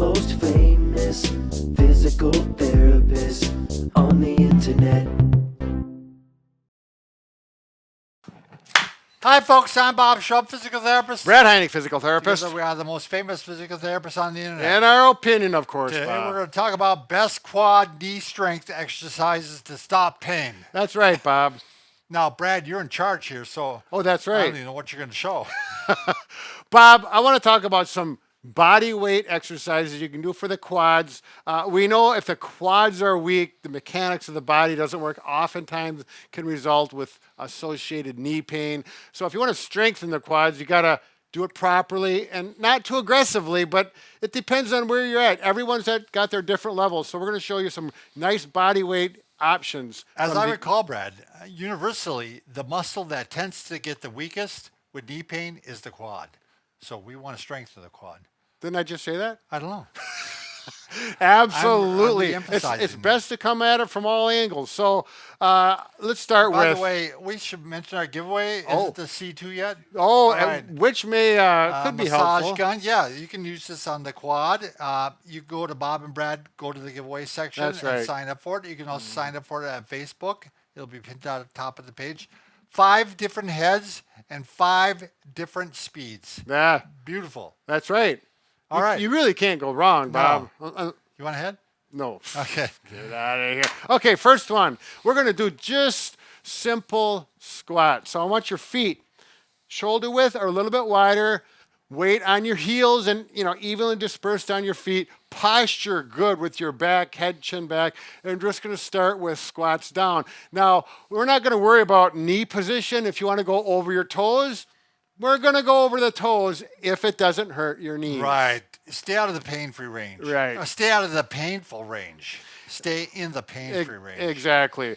most famous physical therapist on the internet. Hi, folks. I'm Bob Schrupp, physical therapist. Brad Heineck, physical therapist. Together we are the most famous physical therapists on the internet. In our opinion, of course, Today Bob. we're going to talk about best quad knee strength exercises to stop pain. That's right, Bob. Now, Brad, you're in charge here, so Oh, that's I don't right. even know what you're going to show. Bob, I want to talk about some body weight exercises you can do for the quads. We know if the quads are weak, the mechanics of the body doesn't work. Oftentimes can result with associated knee pain. So if you want to strengthen the quads, you got to do it properly and not too aggressively, but it depends on where you're at. Everyone's got their different levels. So we're going to show you some nice body weight options. As I recall, Brad, universally, the muscle that tends to get the weakest with knee pain is the quad. So we want to strengthen the quad. Didn't I just say that? I don't know. Absolutely. I'm It's re-emphasizing best to come at it from all angles. So let's start By with. the way, we should mention our giveaway. Is it the C2 yet? Oh, Right. which may could be massage helpful. gun. Yeah, you can use this on the quad. You go to Bob and Brad, go to the giveaway section That's and right. sign up for it. You can also sign up for it on Facebook. It'll be pinned at the top of the page. 5 different heads and 5 different speeds. Yeah, Beautiful. that's right. All right. You really can't go wrong, Bob. You want a head? No. Okay. Get out of here. Okay, first one. We're going to do just simple squats. So I want your feet shoulder width or a little bit wider. Weight on your heels and evenly dispersed on your feet. Posture good with your back, head, chin back. And we're just going to start with squats down. Now, we're not going to worry about knee position. If you want to go over your toes, we're going to go over the toes if it doesn't hurt your knees. Right. Stay out of the pain-free range. Right. Stay out of the painful range. Stay in the pain-free range. Exactly.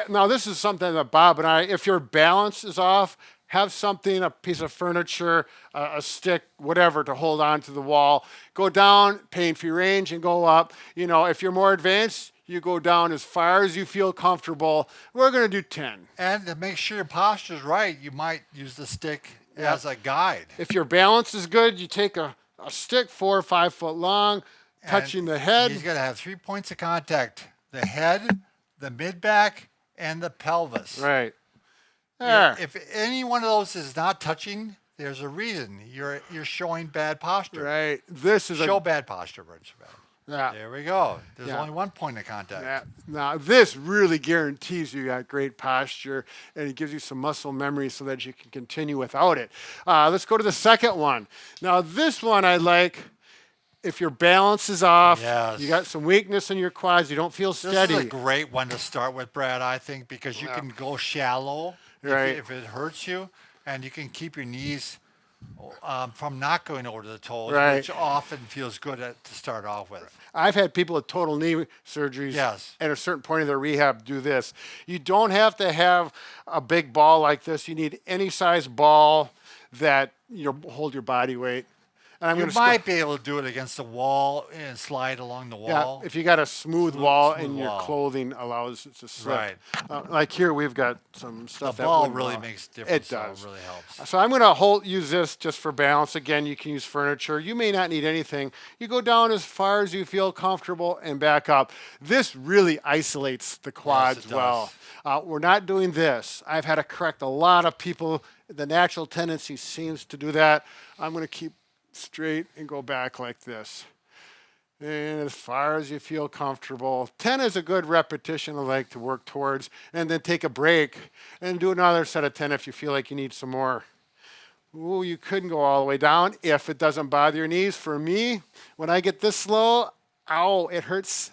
Now, this is something that Bob and I, if your balance is off, have something, a piece of furniture, a stick, whatever, to hold on to the wall. Go down, pain-free range, and go up. If you're more advanced, you go down as far as you feel comfortable. We're going to do 10. And to make sure your posture is right, you might use the stick as a guide. If your balance is good, you take a stick 4 or 5 foot long, touching the head. You've got to have 3 points of contact: the head, the mid-back, and the pelvis. Right. There. If any one of those is not touching, there's a reason. You're showing bad posture. Right. This is Show bad posture, Brad. Yeah. There we go. There's Yeah. only 1 point of contact. Yeah. Now, this really guarantees you got great posture, and it gives you some muscle memory so that you can continue without it. Let's go to the second one. Now, this one I like. If your balance is off, Yes. you got some weakness in your quads, you don't feel steady. This is a great one to start with, Brad, I think, because you can go shallow Right. if it hurts you, and you can keep your knees from not going over the toes, Right. which often feels good to start off with. I've had people with total knee surgeries Yes. at a certain point of their rehab do this. You don't have to have a big ball like this. You need any size ball that hold your body weight. And I'm You going to might be able to do it against the wall and slide along the wall. Yeah, if you got a smooth wall smooth and your wall. clothing allows it to slip. Right. Like here, we've got some The stuff that ball wouldn't really ball. makes a difference. It does. So it really helps. So I'm going to use this just for balance. Again, you can use furniture. You may not need anything. You go down as far as you feel comfortable and back up. This really isolates the quads it well. We're not doing this. I've had to correct a lot of people. The natural tendency seems to do that. I'm going to keep straight and go back like this. And as far as you feel comfortable. 10 is a good repetition I like to work towards. And then take a break and do another set of 10 if you feel like you need some more. Ooh, you couldn't go all the way down if it doesn't bother your knees. For me, when I get this low, ow, it hurts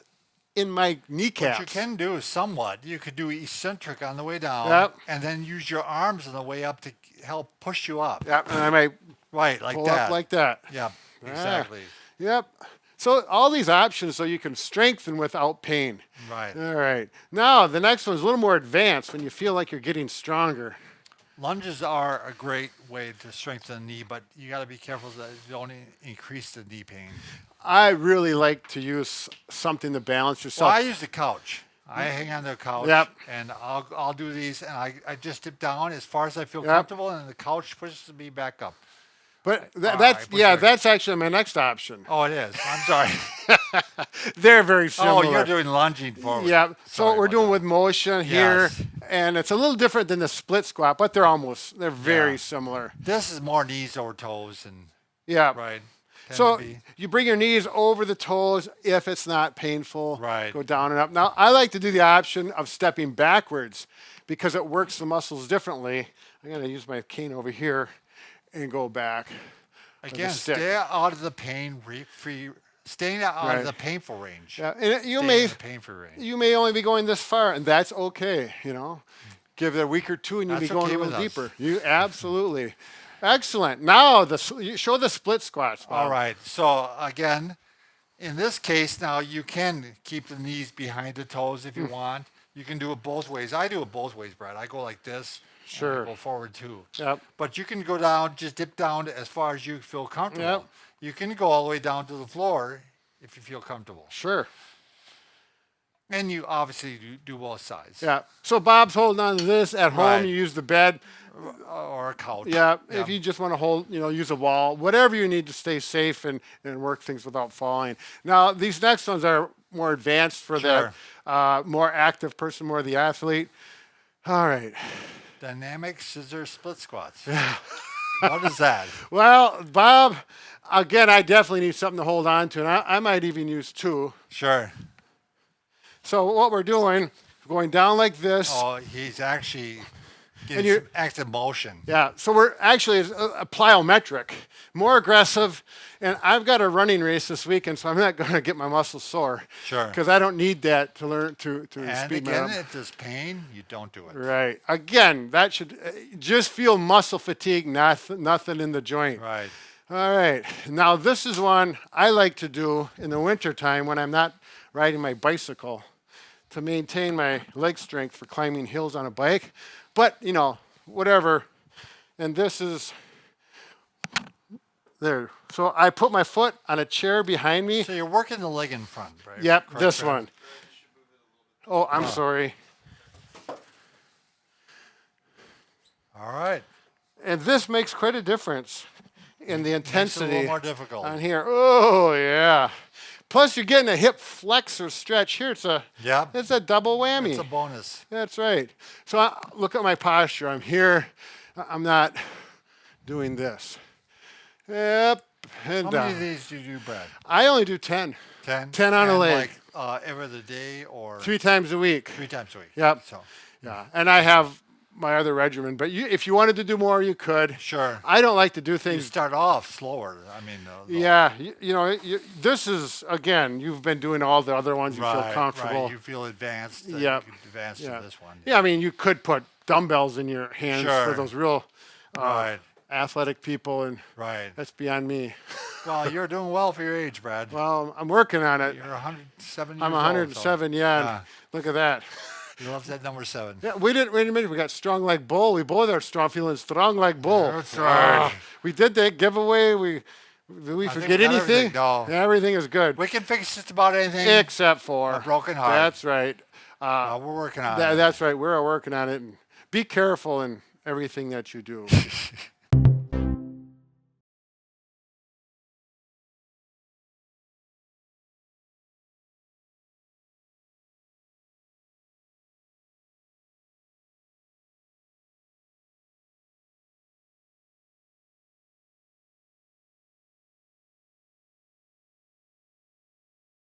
in my kneecaps. What you can do is somewhat. You could do eccentric on the way down, Yep. and then use your arms on the way up to help push you up. Yep, and I might Right, like pull that. up like that. Yep, exactly. Yep. So all these options so you can strengthen without pain. Right. All right. Now, the next one's a little more advanced when you feel like you're getting stronger. Lunges are a great way to strengthen the knee, but you got to be careful that you don't increase the knee pain. I really like to use something to balance Well, yourself. I use the couch. I hang on the couch, Yep. and I'll do these, and I just dip down as far as I feel Yep. comfortable, and the couch pushes me back up. But right, that's for yeah, sure. that's actually my next option. Oh, it is. I'm sorry. They're very Oh, similar. you're doing lunging forward. Yeah, so Sorry what we're about doing that. with motion here, Yes. and it's a little different than the split squat, but they're very Yeah. similar. This is more knees over toes, and Yeah. right. tend So to be. you bring your knees over the toes if it's not painful. Right. Go down and up. Now I like to do the option of stepping backwards because it works the muscles differently. I'm gonna use my cane over here and go back. Again, stick. stay out of the staying out Right. of the painful range. Yeah, and you Stay may in the painful range. you may only be going this far, and that's okay. You know, give it a week or two, and you'll be That's going okay a with little us. deeper. You absolutely excellent. Now you show the split squats. Bob. All right. So again, in this case, now you can keep the knees behind the toes if you want. You can do it both ways. I do it both ways, Brad. I go like this. and I Sure. go forward too. Yep. But you can go down, just dip down as far as you feel comfortable. Yep. You can go all the way down to the floor if you feel comfortable. Sure. And you obviously do both sides. Yeah. So Bob's holding on to this at home. Right. You use the bed. Or a couch. Yeah. If you just want to hold, use a wall, whatever you need to stay safe and work things without falling. Now these next ones are more advanced for Sure. the more active person, more the athlete. All right. Dynamic scissor split squats. What is that? Well, Bob, again, I definitely need something to hold on to, and I might even use two. Sure. So what we're doing, going down like this. Oh, he's actually And getting you're- some active motion. Yeah, so we're actually a plyometric, more aggressive, and I've got a running race this weekend, so I'm not going to get my muscles sore. Sure. Because I don't need that to learn to And speed again, me up. if there's pain, you don't do it. Right. Again, that should just feel muscle fatigue, nothing in the joint. Right. All right. Now this is one I like to do in the wintertime when I'm not riding my bicycle to maintain my leg strength for climbing hills on a bike. But, whatever. And this is there. So I put my foot on a chair behind me. So you're working the leg in front, right? Yep, Correct, this Brad? one. Oh, I'm sorry. All right. And this makes quite a difference in the Makes it a intensity little more difficult. on here. Oh, yeah. Plus, you're getting a hip flexor stretch here. It's Yep. a double whammy. It's a bonus. That's right. So look at my posture. I'm here. I'm not doing this. Yep. And How down. many of these do you do, Brad? I only do 10. 10? 10 on a And leg. Like every other day or 3 times a week. 3 times a week? Yep. So, Yeah. And I have my other regimen. But if you wanted to do more, you could. sure. I don't like to do You things. start off slower. I mean, Yeah. This is, again, you've been doing all the other ones. You feel right, comfortable. right. You feel advanced. Yep. You could advance Yeah. to this one. Yeah, I mean, you could put dumbbells in your hands for Sure. those real Right. athletic people, and Right. that's beyond me. Well, you're doing well for your age, Brad. Well, I'm working on it. You're 107 years I'm old. 107, yeah. And Yeah. look at that. You love that number 7. Yeah, wait a minute. We got strong like bull. We both are strong, feeling strong like bull. That's right. We did that giveaway. Did we I think forget we got anything? everything. No. Everything is good. We can fix just about anything. Except for A broken heart. That's right. We're working on it. That's right. We're working on it. And be careful in everything that you do.